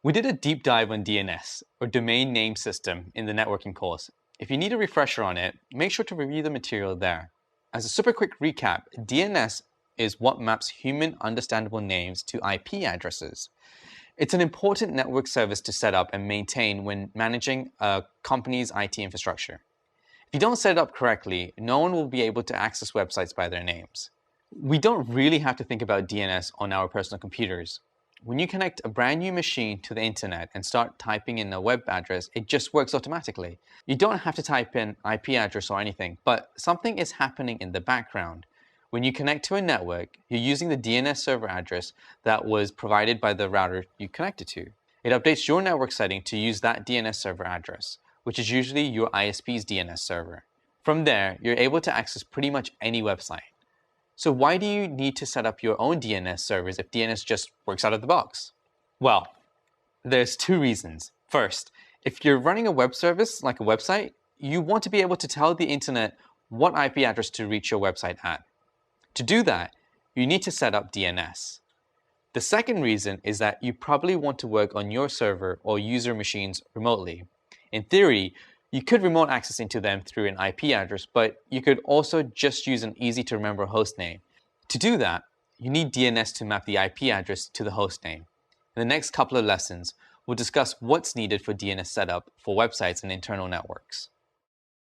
We did a deep dive on DNS, or Domain Name System, in the networking course. If you need a refresher on it, make sure to review the material there. As a super quick recap, DNS is what maps human understandable names to IP addresses. It's an important network service to set up and maintain when managing a company's IT infrastructure. If you don't set it up correctly, no one will be able to access websites by their names. We don't really have to think about DNS on our personal computers. When you connect a brand new machine to the internet and start typing in a web address, it just works automatically. You don't have to type in IP address or anything, but something is happening in the background. When you connect to a network, you're using the DNS server address that was provided by the router you connected to. It updates your network setting to use that DNS server address, which is usually your ISP's DNS server. From there, you're able to access pretty much any website. So why do you need to set up your own DNS servers if DNS just works out of the box? Well, there's two reasons. First, if you're running a web service like a website, you want to be able to tell the internet what IP address to reach your website at. To do that, you need to set up DNS. The second reason is that you probably want to work on your server or user machines remotely. In theory, you could remote access into them through an IP address, but you could also just use an easy-to-remember hostname. To do that, you need DNS to map the IP address to the hostname. In the next couple of lessons, we'll discuss what's needed for DNS setup for websites and internal networks.